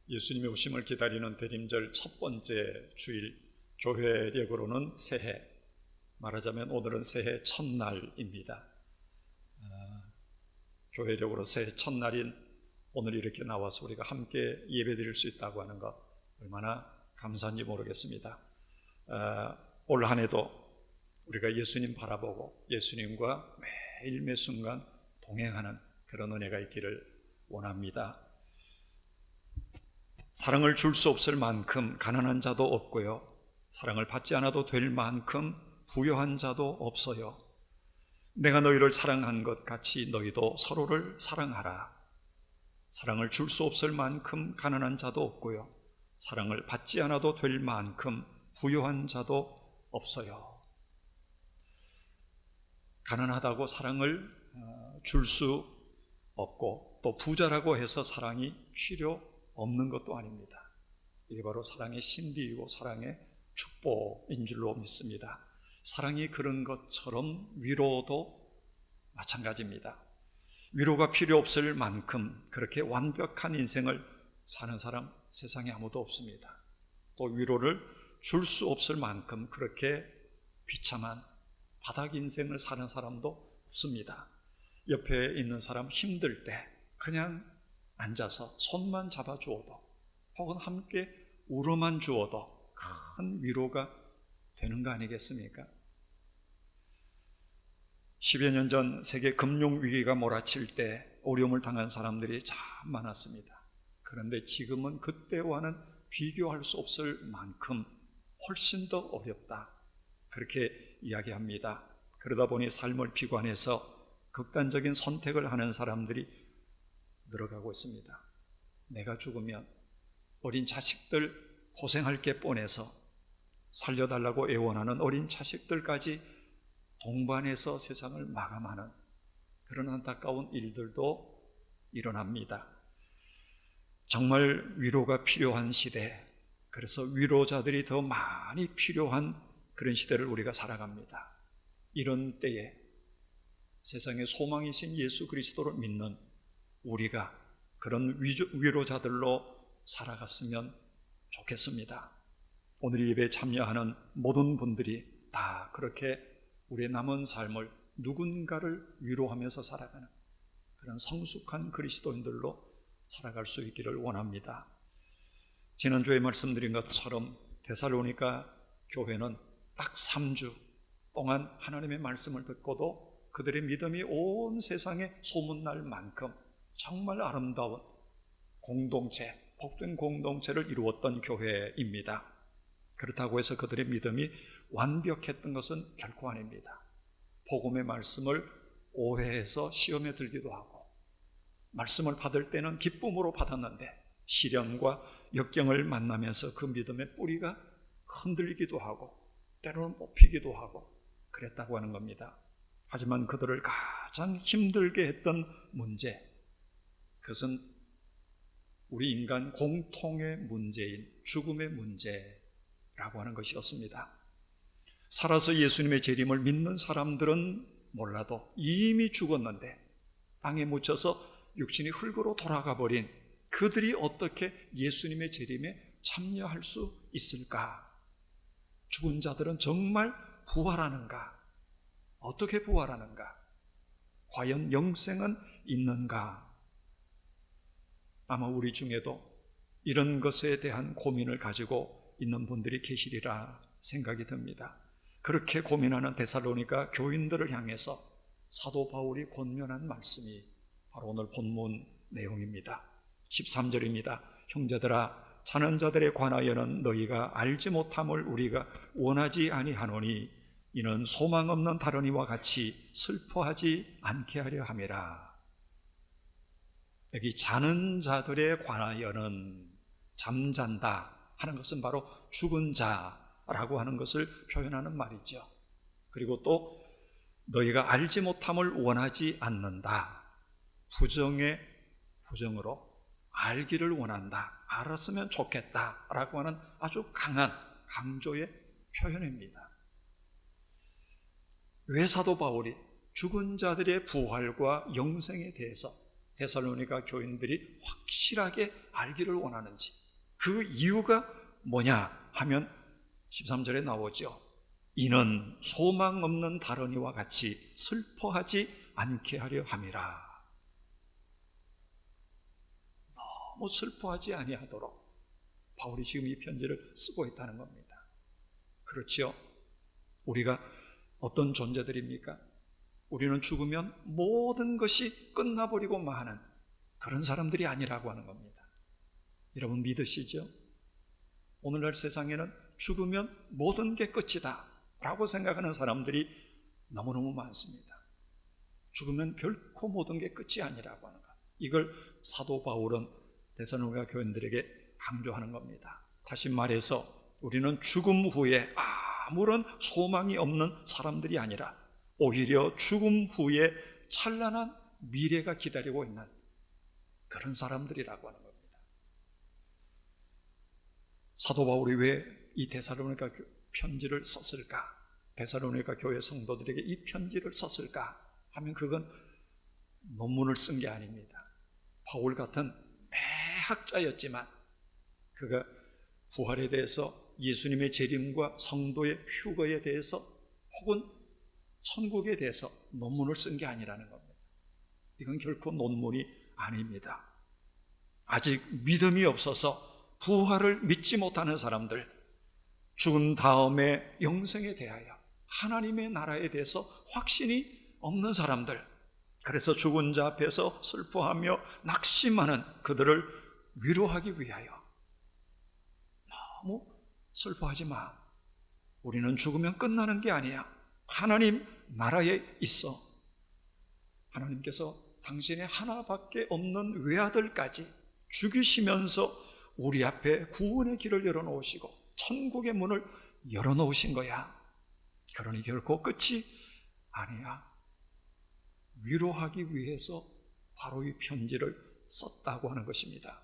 예수님의 오심을 기다리는 대림절 첫 번째 주일, 교회력으로는 새해, 말하자면 오늘은 새해 첫날입니다. 교회력으로 새해 첫날인 오늘 이렇게 나와서 우리가 함께 예배드릴 수 있다고 하는 것 얼마나 감사한지 모르겠습니다. 올 한 해도 우리가 예수님 바라보고 예수님과 매일 매 순간 동행하는 그런 은혜가 있기를 원합니다. 사랑을 줄 수 없을 만큼 가난한 자도 없고요, 사랑을 받지 않아도 될 만큼 부유한 자도 없어요. 내가 너희를 사랑한 것 같이 너희도 서로를 사랑하라. 사랑을 줄 수 없을 만큼 가난한 자도 없고요, 사랑을 받지 않아도 될 만큼 부유한 자도 없어요. 가난하다고 사랑을 줄 수 없고 또 부자라고 해서 사랑이 필요 없는 것도 아닙니다. 이게 바로 사랑의 신비이고 사랑의 축복인 줄로 믿습니다. 사랑이 그런 것처럼 위로도 마찬가지입니다. 위로가 필요 없을 만큼 그렇게 완벽한 인생을 사는 사람 세상에 아무도 없습니다. 또 위로를 줄 수 없을 만큼 그렇게 비참한 바닥 인생을 사는 사람도 없습니다. 옆에 있는 사람 힘들 때 그냥 앉아서 손만 잡아주어도 혹은 함께 울어만 주어도 큰 위로가 되는 거 아니겠습니까? 10여 년 전 세계 금융위기가 몰아칠 때 어려움을 당한 사람들이 참 많았습니다. 그런데 지금은 그때와는 비교할 수 없을 만큼 훨씬 더 어렵다, 그렇게 이야기합니다. 그러다 보니 삶을 비관해서 극단적인 선택을 하는 사람들이 늘어가고 있습니다. 내가 죽으면 어린 자식들 고생할 게 뻔해서 살려달라고 애원하는 어린 자식들까지 동반해서 세상을 마감하는 그런 안타까운 일들도 일어납니다. 정말 위로가 필요한 시대, 그래서 위로자들이 더 많이 필요한 그런 시대를 우리가 살아갑니다. 이런 때에 세상의 소망이신 예수 그리스도를 믿는 우리가 그런 위로자들로 살아갔으면 좋겠습니다. 오늘 예배에 참여하는 모든 분들이 다 그렇게 우리의 남은 삶을 누군가를 위로하면서 살아가는 그런 성숙한 그리스도인들로 살아갈 수 있기를 원합니다. 지난주에 말씀드린 것처럼 데살로니가 교회는 딱 3주 동안 하나님의 말씀을 듣고도 그들의 믿음이 온 세상에 소문날 만큼 정말 아름다운 공동체, 복된 공동체를 이루었던 교회입니다. 그렇다고 해서 그들의 믿음이 완벽했던 것은 결코 아닙니다. 복음의 말씀을 오해해서 시험에 들기도 하고, 말씀을 받을 때는 기쁨으로 받았는데 시련과 역경을 만나면서 그 믿음의 뿌리가 흔들리기도 하고 때로는 뽑히기도 하고 그랬다고 하는 겁니다. 하지만 그들을 가장 힘들게 했던 문제, 그것은 우리 인간 공통의 문제인 죽음의 문제라고 하는 것이었습니다. 살아서 예수님의 재림을 믿는 사람들은 몰라도 이미 죽었는데 땅에 묻혀서 육신이 흙으로 돌아가 버린 그들이 어떻게 예수님의 재림에 참여할 수 있을까? 죽은 자들은 정말 부활하는가? 어떻게 부활하는가? 과연 영생은 있는가? 아마 우리 중에도 이런 것에 대한 고민을 가지고 있는 분들이 계시리라 생각이 듭니다. 그렇게 고민하는 데살로니가 교인들을 향해서 사도 바울이 권면한 말씀이 바로 오늘 본문 내용입니다. 13절입니다. 형제들아, 자는 자들에 관하여는 너희가 알지 못함을 우리가 원하지 아니하노니 이는 소망 없는 다른 이와 같이 슬퍼하지 않게 하려 함이라. 여기 자는 자들에 관하여는, 잠잔다 하는 것은 바로 죽은 자라고 하는 것을 표현하는 말이죠. 그리고 또 너희가 알지 못함을 원하지 않는다, 부정의 부정으로 알기를 원한다, 알았으면 좋겠다라고 하는 아주 강한 강조의 표현입니다. 왜 사도 바울이 죽은 자들의 부활과 영생에 대해서 데살로니가 교인들이 확실하게 알기를 원하는지, 그 이유가 뭐냐 하면 13절에 나오죠. 이는 소망 없는 다른이와 같이 슬퍼하지 않게 하려 함이라. 너무 슬퍼하지 아니하도록 바울이 지금 이 편지를 쓰고 있다는 겁니다. 그렇지요? 우리가 어떤 존재들입니까? 우리는 죽으면 모든 것이 끝나버리고 마는 그런 사람들이 아니라고 하는 겁니다. 여러분 믿으시죠? 오늘날 세상에는 죽으면 모든 게 끝이다 라고 생각하는 사람들이 너무너무 많습니다. 죽으면 결코 모든 게 끝이 아니라고 하는 것, 이걸 사도 바울은 데살로니가 교인들에게 강조하는 겁니다. 다시 말해서 우리는 죽음 후에 아무런 소망이 없는 사람들이 아니라 오히려 죽음 후에 찬란한 미래가 기다리고 있는 그런 사람들이라고 하는 겁니다. 사도 바울이 왜 이 데살로니가 편지를 썼을까? 데살로니가 교회 성도들에게 이 편지를 썼을까? 하면 그건 논문을 쓴 게 아닙니다. 바울 같은 대학자였지만 그가 부활에 대해서, 예수님의 재림과 성도의 휴거에 대해서, 혹은 천국에 대해서 논문을 쓴 게 아니라는 겁니다. 이건 결코 논문이 아닙니다. 아직 믿음이 없어서 부활을 믿지 못하는 사람들, 죽은 다음에 영생에 대하여, 하나님의 나라에 대해서 확신이 없는 사람들, 그래서 죽은 자 앞에서 슬퍼하며 낙심하는 그들을 위로하기 위하여 너무 슬퍼하지 마. 우리는 죽으면 끝나는 게 아니야. 하나님 나라에 있어. 하나님께서 당신의 하나밖에 없는 외아들까지 죽이시면서 우리 앞에 구원의 길을 열어놓으시고 천국의 문을 열어놓으신 거야. 그러니 결코 끝이 아니야. 위로하기 위해서 바로 이 편지를 썼다고 하는 것입니다.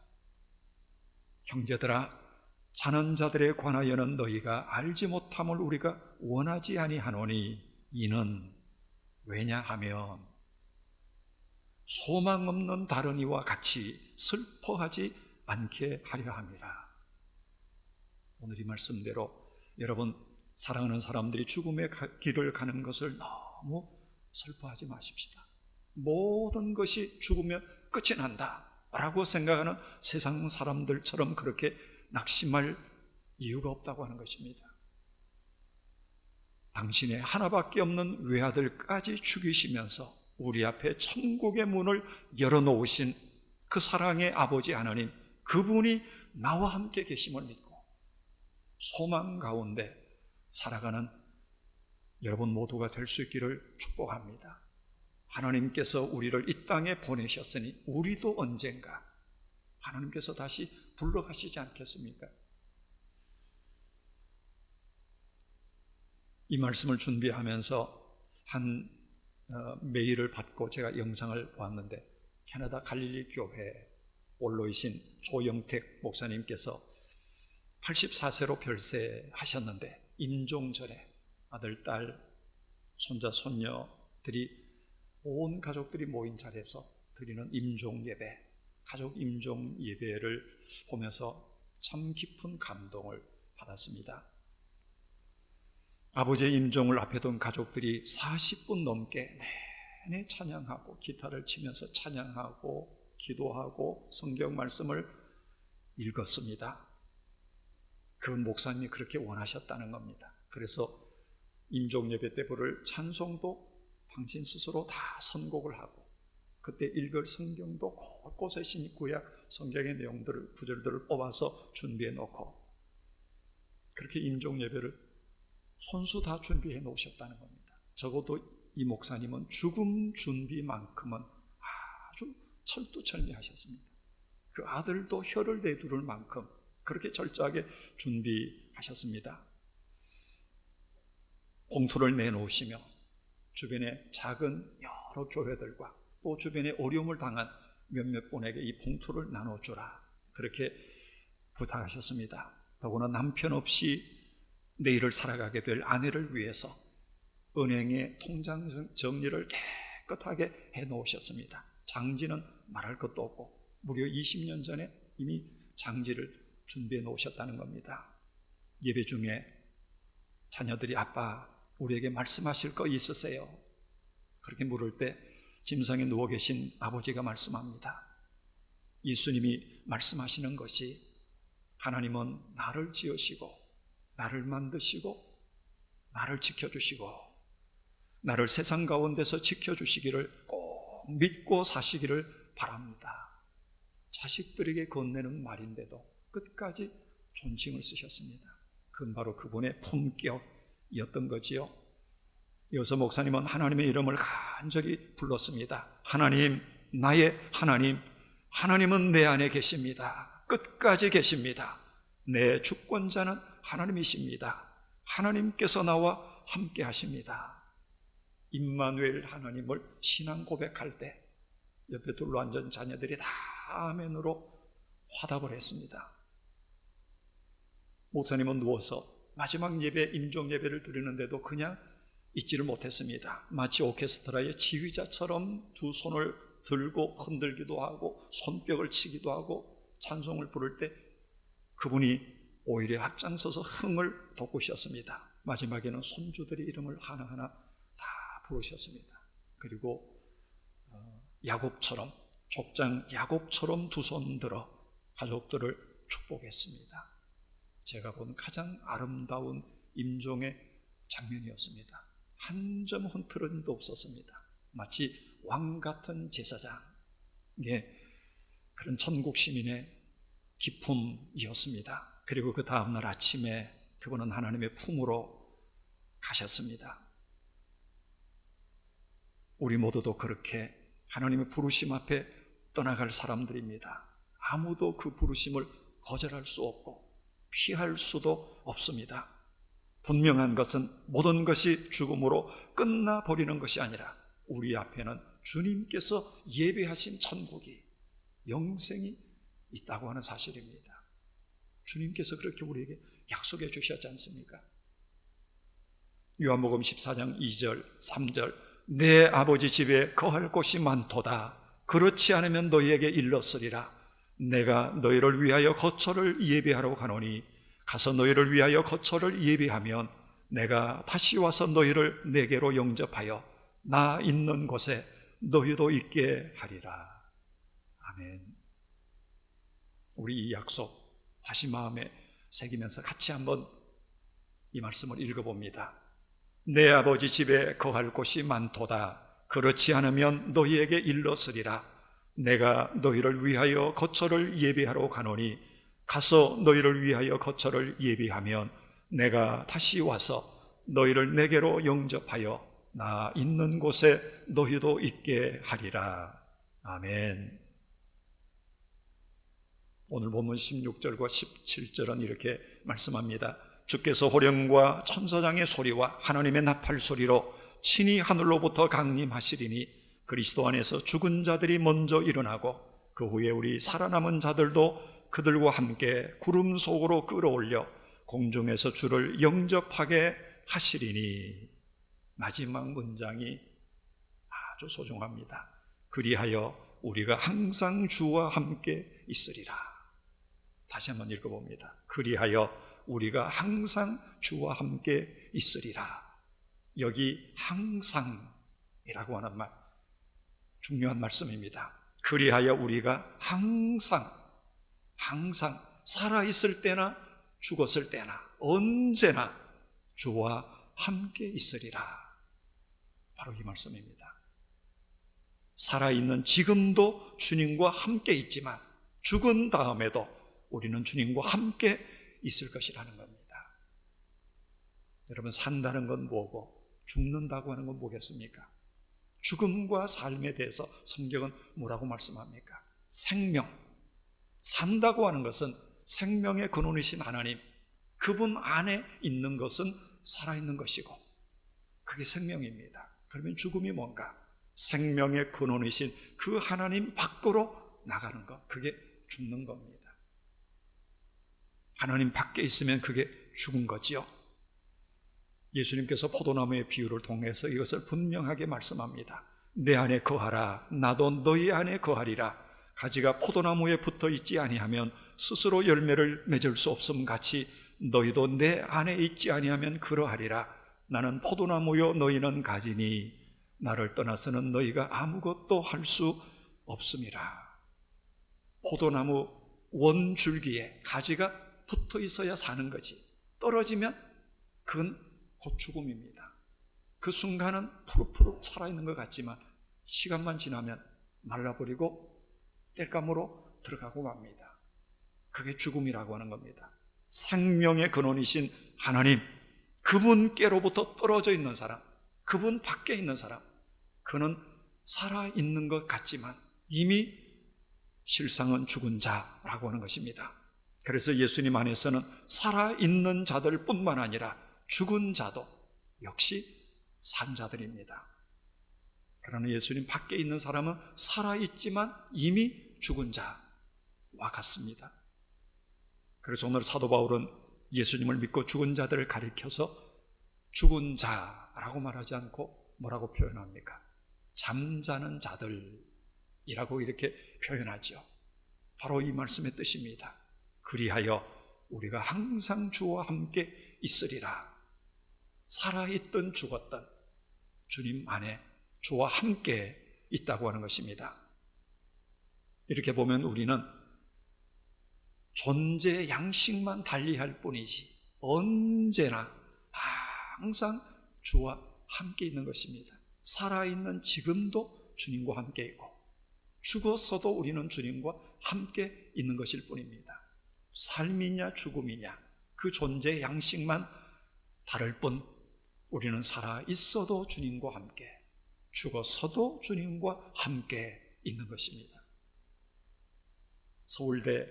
형제들아, 자는 자들에 관하여는 너희가 알지 못함을 우리가 원하지 아니하노니 이는 왜냐하면 소망 없는 다른이와 같이 슬퍼하지 않게 하려 함이라. 오늘 이 말씀대로 여러분, 사랑하는 사람들이 죽음의 길을 가는 것을 너무 슬퍼하지 마십시다. 모든 것이 죽으면 끝이 난다 라고 생각하는 세상 사람들처럼 그렇게 낙심할 이유가 없다고 하는 것입니다. 당신의 하나밖에 없는 외아들까지 죽이시면서 우리 앞에 천국의 문을 열어놓으신 그 사랑의 아버지 하나님, 그분이 나와 함께 계심을 믿고 소망 가운데 살아가는 여러분 모두가 될 수 있기를 축복합니다. 하나님께서 우리를 이 땅에 보내셨으니 우리도 언젠가 하나님께서 다시 불러가시지 않겠습니까? 이 말씀을 준비하면서 한 메일을 받고 제가 영상을 보았는데, 캐나다 갈릴리 교회 원로이신 조영택 목사님께서 84세로 별세하셨는데 임종절에 아들, 딸, 손자, 손녀들이 온 가족들이 모인 자리에서 드리는 임종 예배, 가족 임종 예배를 보면서 참 깊은 감동을 받았습니다. 아버지의 임종을 앞에 둔 가족들이 40분 넘게 내내 찬양하고 기타를 치면서 찬양하고 기도하고 성경 말씀을 읽었습니다. 그 목사님이 그렇게 원하셨다는 겁니다. 그래서 임종 예배 때 부를 찬송도 당신 스스로 다 선곡을 하고, 그때 읽을 성경도 곳곳에 신구약 성경의 내용들을, 구절들을 뽑아서 준비해 놓고 그렇게 임종 예배를 손수 다 준비해 놓으셨다는 겁니다. 적어도 이 목사님은 죽음 준비만큼은 아주 철두철미하셨습니다. 그 아들도 혀를 내두를 만큼 그렇게 철저하게 준비하셨습니다. 봉투를 내놓으시며 주변의 작은 여러 교회들과 또 주변에 어려움을 당한 몇몇 분에게 이 봉투를 나눠주라, 그렇게 부탁하셨습니다. 더구나 남편 없이 내일을 살아가게 될 아내를 위해서 은행의 통장 정리를 깨끗하게 해놓으셨습니다. 장지는 말할 것도 없고 무려 20년 전에 이미 장지를 준비해 놓으셨다는 겁니다. 예배 중에 자녀들이 아빠 우리에게 말씀하실 거 있으세요? 그렇게 물을 때 침상에 누워 계신 아버지가 말씀합니다. 예수님이 말씀하시는 것이 하나님은 나를 지으시고 나를 만드시고 나를 지켜주시고 나를 세상 가운데서 지켜주시기를 꼭 믿고 사시기를 바랍니다. 자식들에게 건네는 말인데도 끝까지 존칭을 쓰셨습니다. 그건 바로 그분의 품격이었던 거지요. 이어서 목사님은 하나님의 이름을 간절히 불렀습니다. 하나님, 나의 하나님, 하나님은 내 안에 계십니다. 끝까지 계십니다. 내 주권자는 하나님이십니다. 하나님께서 나와 함께 하십니다. 임마누엘 하나님을 신앙 고백할 때 옆에 둘러앉은 자녀들이 다 아멘으로 화답을 했습니다. 목사님은 누워서 마지막 예배, 임종 예배를 드리는데도 그냥 잊지를 못했습니다. 마치 오케스트라의 지휘자처럼 두 손을 들고 흔들기도 하고 손뼉을 치기도 하고 찬송을 부를 때 그분이 오히려 앞장서서 흥을 돋구셨습니다. 마지막에는 손주들의 이름을 하나하나 다 부르셨습니다. 그리고 야곱처럼, 족장 야곱처럼 두 손 들어 가족들을 축복했습니다. 제가 본 가장 아름다운 임종의 장면이었습니다. 한 점 흔들림도 없었습니다. 마치 왕 같은 제사장, 그런 천국 시민의 기품이었습니다. 그리고 그 다음날 아침에 그분은 하나님의 품으로 가셨습니다. 우리 모두도 그렇게 하나님의 부르심 앞에 떠나갈 사람들입니다. 아무도 그 부르심을 거절할 수 없고 피할 수도 없습니다. 분명한 것은 모든 것이 죽음으로 끝나버리는 것이 아니라 우리 앞에는 주님께서 예배하신 천국이, 영생이 있다고 하는 사실입니다. 주님께서 그렇게 우리에게 약속해 주셨지 않습니까? 요한복음 14장 2절 3절 내 아버지 집에 거할 곳이 많도다. 그렇지 않으면 너희에게 일렀으리라. 내가 너희를 위하여 거처를 예비하러 가노니 가서 너희를 위하여 거처를 예비하면 내가 다시 와서 너희를 내게로 영접하여 나 있는 곳에 너희도 있게 하리라. 아멘. 우리 이 약속 다시 마음에 새기면서 같이 한번 이 말씀을 읽어봅니다. 내 아버지 집에 거할 곳이 많도다. 그렇지 않으면 너희에게 일렀으리라. 내가 너희를 위하여 거처를 예비하러 가노니 가서 너희를 위하여 거처를 예비하면 내가 다시 와서 너희를 내게로 영접하여 나 있는 곳에 너희도 있게 하리라. 아멘. 오늘 본문 16절과 17절은 이렇게 말씀합니다. 주께서 호령과 천사장의 소리와 하나님의 나팔 소리로 친히 하늘로부터 강림하시리니 그리스도 안에서 죽은 자들이 먼저 일어나고 그 후에 우리 살아남은 자들도 그들과 함께 구름 속으로 끌어올려 공중에서 주를 영접하게 하시리니. 마지막 문장이 아주 소중합니다. 그리하여 우리가 항상 주와 함께 있으리라. 다시 한번 읽어봅니다. 그리하여 우리가 항상 주와 함께 있으리라. 여기 항상이라고 하는 말 중요한 말씀입니다. 그리하여 우리가 항상 살아있을 때나 죽었을 때나 언제나 주와 함께 있으리라. 바로 이 말씀입니다. 살아있는 지금도 주님과 함께 있지만 죽은 다음에도 우리는 주님과 함께 있을 것이라는 겁니다. 여러분, 산다는 건 뭐고 죽는다고 하는 건 뭐겠습니까? 죽음과 삶에 대해서 성경은 뭐라고 말씀합니까? 생명. 산다고 하는 것은 생명의 근원이신 하나님, 그분 안에 있는 것은 살아있는 것이고 그게 생명입니다. 그러면 죽음이 뭔가? 생명의 근원이신 그 하나님 밖으로 나가는 것, 그게 죽는 겁니다. 하나님 밖에 있으면 그게 죽은 거지요. 예수님께서 포도나무의 비유를 통해서 이것을 분명하게 말씀합니다. 내 안에 거하라. 나도 너희 안에 거하리라. 가지가 포도나무에 붙어 있지 아니하면 스스로 열매를 맺을 수 없음 같이 너희도 내 안에 있지 아니하면 그러하리라. 나는 포도나무요 너희는 가지니 나를 떠나서는 너희가 아무것도 할 수 없음이라. 포도나무 원줄기에 가지가 붙어 있어야 사는 거지. 떨어지면 그건 곧 죽음입니다. 그 순간은 푸릇푸릇 살아있는 것 같지만 시간만 지나면 말라버리고 땔감으로 들어가고 맙니다. 그게 죽음이라고 하는 겁니다. 생명의 근원이신 하나님, 그분께로부터 떨어져 있는 사람, 그분 밖에 있는 사람, 그는 살아있는 것 같지만 이미 실상은 죽은 자라고 하는 것입니다. 그래서 예수님 안에서는 살아있는 자들 뿐만 아니라 죽은 자도 역시 산 자들입니다. 그러나 예수님 밖에 있는 사람은 살아있지만 이미 죽은 자와 같습니다. 그래서 오늘 사도 바울은 예수님을 믿고 죽은 자들을 가리켜서 죽은 자라고 말하지 않고 뭐라고 표현합니까? 잠자는 자들이라고 이렇게 표현하죠. 바로 이 말씀의 뜻입니다. 그리하여 우리가 항상 주와 함께 있으리라. 살아있든 죽었든 주님 안에 주와 함께 있다고 하는 것입니다. 이렇게 보면 우리는 존재 양식만 달리할 뿐이지 언제나 항상 주와 함께 있는 것입니다. 살아있는 지금도 주님과 함께 있고 죽었어도 우리는 주님과 함께 있는 것일 뿐입니다. 삶이냐 죽음이냐 그 존재 양식만 다를 뿐 우리는 살아있어도 주님과 함께, 죽었어도 주님과 함께 있는 것입니다. 서울대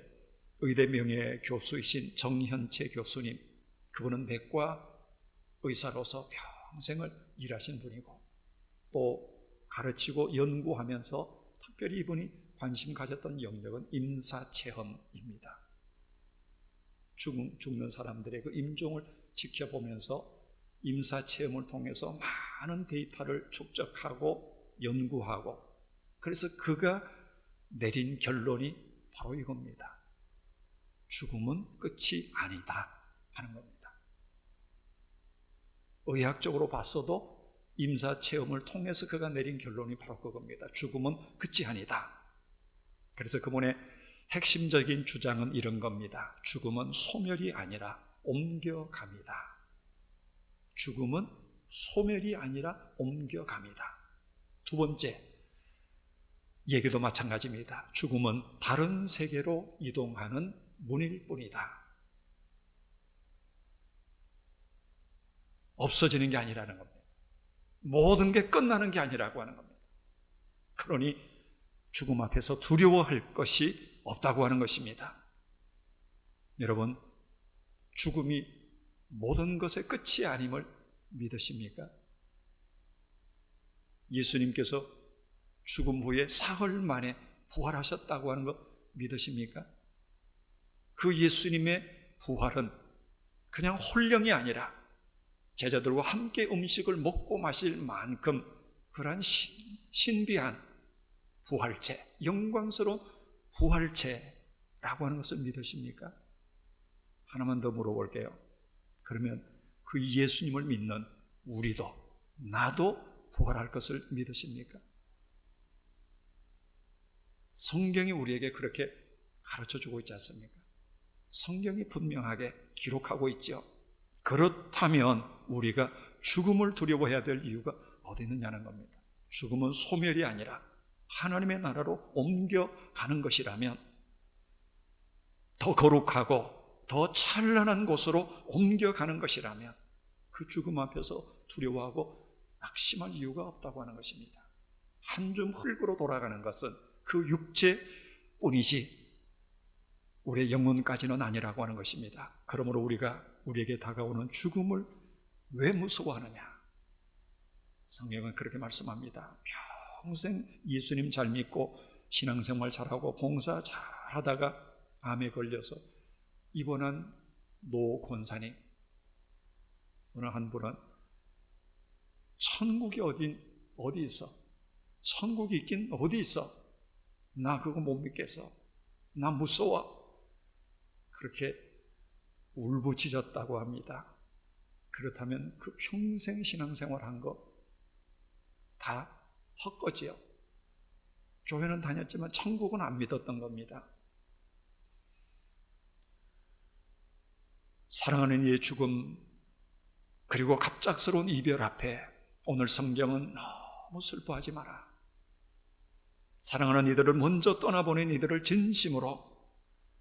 의대 명예 교수이신 정현채 교수님, 그분은 내과 의사로서 평생을 일하신 분이고 또 가르치고 연구하면서 특별히 이분이 관심 가졌던 영역은 임사체험입니다. 죽는 사람들의 그 임종을 지켜보면서 임사체험을 통해서 많은 데이터를 축적하고 연구하고, 그래서 그가 내린 결론이 바로 이겁니다. 죽음은 끝이 아니다 하는 겁니다. 의학적으로 봤어도 임사체험을 통해서 그가 내린 결론이 바로 그겁니다. 죽음은 끝이 아니다. 그래서 그분의 핵심적인 주장은 이런 겁니다. 죽음은 소멸이 아니라 옮겨갑니다. 죽음은 소멸이 아니라 옮겨갑니다. 두 번째 얘기도 마찬가지입니다. 죽음은 다른 세계로 이동하는 문일 뿐이다. 없어지는 게 아니라는 겁니다. 모든 게 끝나는 게 아니라고 하는 겁니다. 그러니 죽음 앞에서 두려워할 것이 없다고 하는 것입니다. 여러분, 죽음이 모든 것의 끝이 아님을 믿으십니까? 예수님께서 죽음 후에 사흘 만에 부활하셨다고 하는 것 믿으십니까? 그 예수님의 부활은 그냥 홀령이 아니라 제자들과 함께 음식을 먹고 마실 만큼 그러한 신비한 부활체, 영광스러운 부활체라고 하는 것을 믿으십니까? 하나만 더 물어볼게요. 그러면 그 예수님을 믿는 우리도, 나도 부활할 것을 믿으십니까? 성경이 우리에게 그렇게 가르쳐주고 있지 않습니까? 성경이 분명하게 기록하고 있죠. 그렇다면 우리가 죽음을 두려워해야 될 이유가 어디 있느냐는 겁니다. 죽음은 소멸이 아니라 하나님의 나라로 옮겨가는 것이라면, 더 거룩하고 더 찬란한 곳으로 옮겨가는 것이라면 그 죽음 앞에서 두려워하고 낙심할 이유가 없다고 하는 것입니다. 한 줌 흙으로 돌아가는 것은 그 육체뿐이지 우리의 영혼까지는 아니라고 하는 것입니다. 그러므로 우리에게 다가오는 죽음을 왜 무서워하느냐? 성경은 그렇게 말씀합니다. 평생 예수님 잘 믿고 신앙생활 잘하고 봉사 잘하다가 암에 걸려서 입원한 노 권사님, 어느 한 분은 천국이 어디 있어? 천국이 있긴 어디 있어? 나 그거 못 믿겠어. 나 무서워. 그렇게 울부짖었다고 합니다. 그렇다면 그 평생 신앙생활 한 거 다 헛거지요. 교회는 다녔지만 천국은 안 믿었던 겁니다. 사랑하는 이의 죽음, 그리고 갑작스러운 이별 앞에 오늘 성경은 너무 슬퍼하지 마라. 사랑하는 이들을 먼저 떠나보낸 이들을 진심으로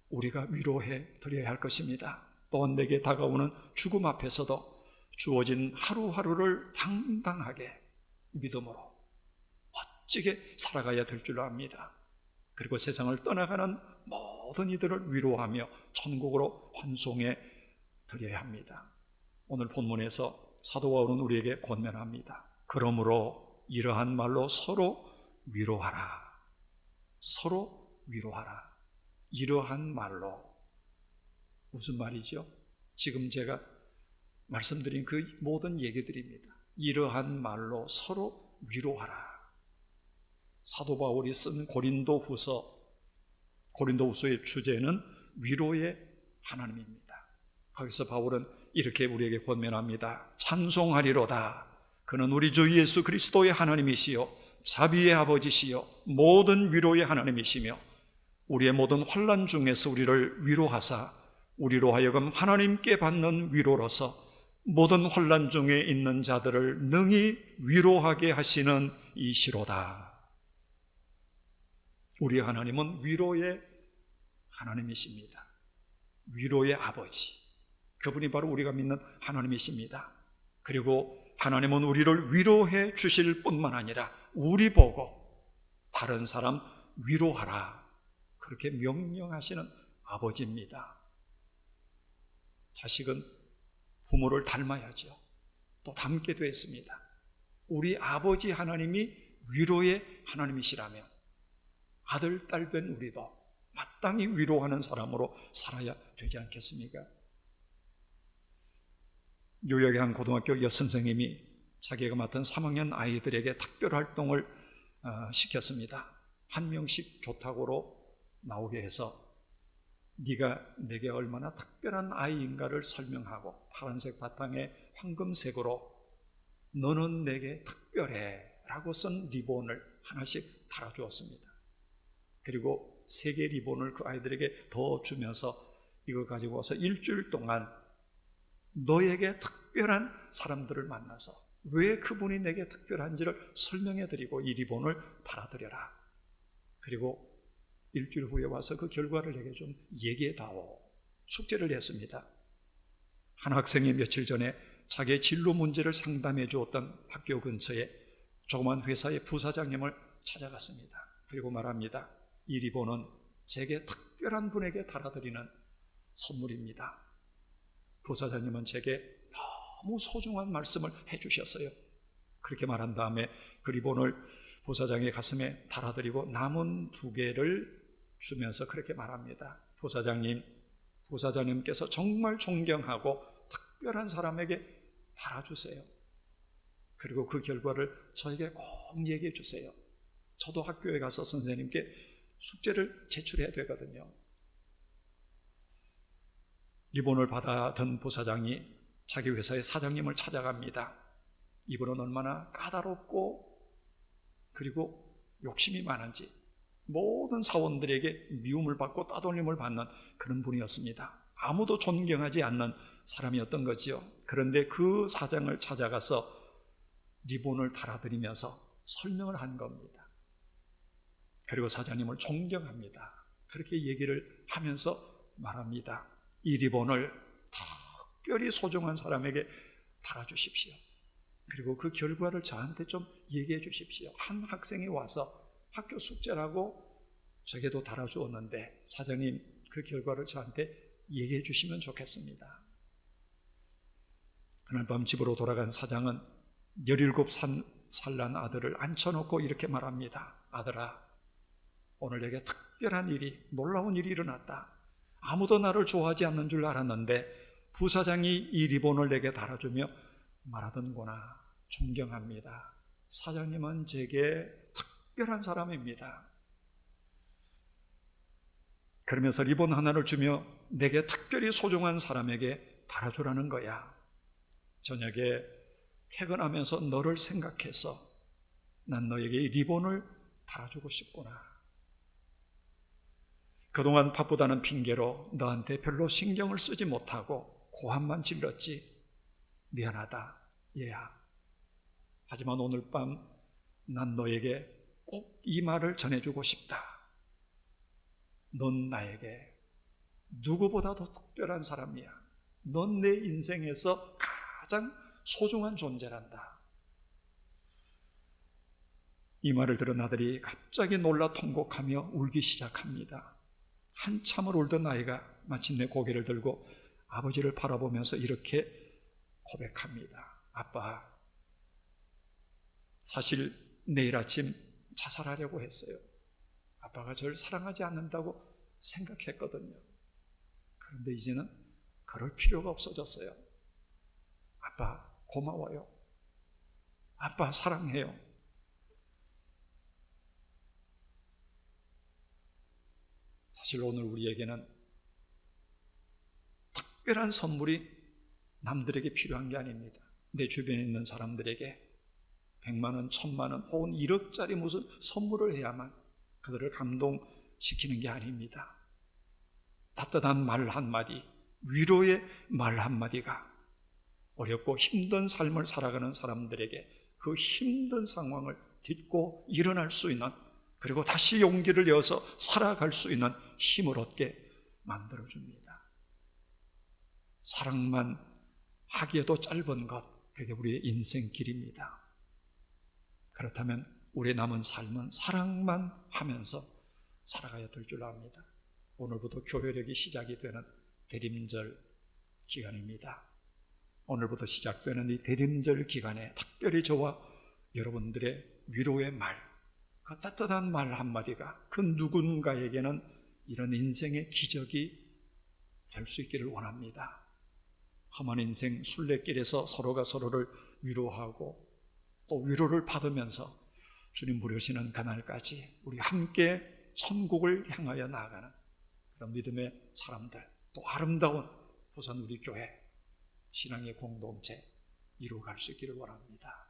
우리가 위로해 드려야 할 것입니다. 또한 내게 다가오는 죽음 앞에서도 주어진 하루하루를 당당하게 믿음으로 멋지게 살아가야 될 줄 압니다. 그리고 세상을 떠나가는 모든 이들을 위로하며 천국으로 환송해 드려야 합니다. 오늘 본문에서 사도 바울은 우리에게 권면합니다. 그러므로 이러한 말로 서로 위로하라. 서로 위로하라. 이러한 말로. 무슨 말이죠? 지금 제가 말씀드린 그 모든 얘기들입니다. 이러한 말로 서로 위로하라. 사도 바울이 쓴 고린도후서의 주제는 위로의 하나님입니다. 거기서 바울은 이렇게 우리에게 권면합니다. 찬송하리로다. 그는 우리 주 예수 그리스도의 하나님이시요 자비의 아버지시요 모든 위로의 하나님이시며 우리의 모든 환난 중에서 우리를 위로하사 우리로 하여금 하나님께 받는 위로로서 모든 환난 중에 있는 자들을 능히 위로하게 하시는 이시로다. 우리 하나님은 위로의 하나님이십니다. 위로의 아버지. 그분이 바로 우리가 믿는 하나님이십니다. 그리고 하나님은 우리를 위로해 주실 뿐만 아니라 우리 보고 다른 사람 위로하라. 그렇게 명령하시는 아버지입니다. 자식은 부모를 닮아야죠. 또 닮게 됐습니다. 우리 아버지 하나님이 위로의 하나님이시라면 아들, 딸 된 우리도 마땅히 위로하는 사람으로 살아야 되지 않겠습니까? 뉴욕의 한 고등학교 여선생님이 자기가 맡은 3학년 아이들에게 특별 활동을 시켰습니다. 한 명씩 교탁으로 나오게 해서 네가 내게 얼마나 특별한 아이인가를 설명하고 파란색 바탕에 황금색으로 너는 내게 특별해 라고 쓴 리본을 하나씩 달아주었습니다. 그리고 3개 리본을 그 아이들에게 더 주면서 이거 가지고 와서 일주일 동안 너에게 특별한 사람들을 만나서 왜 그분이 내게 특별한지를 설명해 드리고 이 리본을 달아드려라. 그리고 일주일 후에 와서 그 결과를 내게 좀 얘기해 다오. 숙제를 했습니다. 한 학생이 며칠 전에 자기의 진로 문제를 상담해 주었던 학교 근처에 조그만 회사의 부사장님을 찾아갔습니다. 그리고 말합니다. 이 리본은 제게 특별한 분에게 달아드리는 선물입니다. 부사장님은 제게 너무 소중한 말씀을 해주셨어요. 그렇게 말한 다음에 그 리본을 부사장의 가슴에 달아드리고 남은 2개를 주면서 그렇게 말합니다. 부사장님께서 정말 존경하고 특별한 사람에게 달아주세요. 그리고 그 결과를 저에게 꼭 얘기해 주세요. 저도 학교에 가서 선생님께 숙제를 제출해야 되거든요. 리본을 받아든 부사장이 자기 회사의 사장님을 찾아갑니다. 이분은 얼마나 까다롭고 그리고 욕심이 많은지 모든 사원들에게 미움을 받고 따돌림을 받는 그런 분이었습니다. 아무도 존경하지 않는 사람이었던 거지요. 그런데 그 사장을 찾아가서 리본을 달아드리면서 설명을 한 겁니다. 그리고 사장님을 존경합니다. 그렇게 얘기를 하면서 말합니다. 이 리본을 특별히 소중한 사람에게 달아주십시오. 그리고 그 결과를 저한테 좀 얘기해 주십시오. 한 학생이 와서 학교 숙제라고 저에게도 달아주었는데 사장님 그 결과를 저한테 얘기해 주시면 좋겠습니다. 그날 밤 집으로 돌아간 사장은 17살 난 아들을 앉혀놓고 이렇게 말합니다. 아들아, 오늘 내게 특별한 일이, 놀라운 일이 일어났다. 아무도 나를 좋아하지 않는 줄 알았는데 부사장이 이 리본을 내게 달아주며 말하던구나. 존경합니다. 사장님은 제게 특별한 사람입니다. 그러면서 리본 하나를 주며 내게 특별히 소중한 사람에게 달아주라는 거야. 저녁에 퇴근하면서 너를 생각해서 난 너에게 이 리본을 달아주고 싶구나. 그동안 바쁘다는 핑계로 너한테 별로 신경을 쓰지 못하고 고함만 질렀지. 미안하다, 얘야. 하지만 오늘 밤 난 너에게 꼭 이 말을 전해주고 싶다. 넌 나에게 누구보다도 특별한 사람이야. 넌 내 인생에서 가장 소중한 존재란다. 이 말을 들은 아들이 갑자기 놀라 통곡하며 울기 시작합니다. 한참을 울던 아이가 마침내 고개를 들고 아버지를 바라보면서 이렇게 고백합니다. 아빠, 사실 내일 아침 자살하려고 했어요. 아빠가 저를 사랑하지 않는다고 생각했거든요. 그런데 이제는 그럴 필요가 없어졌어요. 아빠, 고마워요. 아빠, 사랑해요. 사실 오늘 우리에게는 특별한 선물이 남들에게 필요한 게 아닙니다. 내 주변에 있는 사람들에게 100만 원, 1000만 원 혹은 1억짜리 무슨 선물을 해야만 그들을 감동시키는 게 아닙니다. 따뜻한 말 한마디, 위로의 말 한마디가 어렵고 힘든 삶을 살아가는 사람들에게 그 힘든 상황을 딛고 일어날 수 있는, 그리고 다시 용기를 내어서 살아갈 수 있는 힘을 얻게 만들어줍니다. 사랑만 하기에도 짧은 것, 그게 우리의 인생길입니다. 그렇다면 우리의 남은 삶은 사랑만 하면서 살아가야 될 줄 압니다. 오늘부터 교회력이 시작이 되는 대림절 기간입니다. 오늘부터 시작되는 이 대림절 기간에 특별히 저와 여러분들의 위로의 말, 그 따뜻한 말 한마디가 그 누군가에게는 이런 인생의 기적이 될 수 있기를 원합니다. 험한 인생 순례길에서 서로가 서로를 위로하고 또 위로를 받으면서 주님 부르시는 그날까지 우리 함께 천국을 향하여 나아가는 그런 믿음의 사람들, 또 아름다운 부산 우리 교회 신앙의 공동체 이루어갈 수 있기를 원합니다.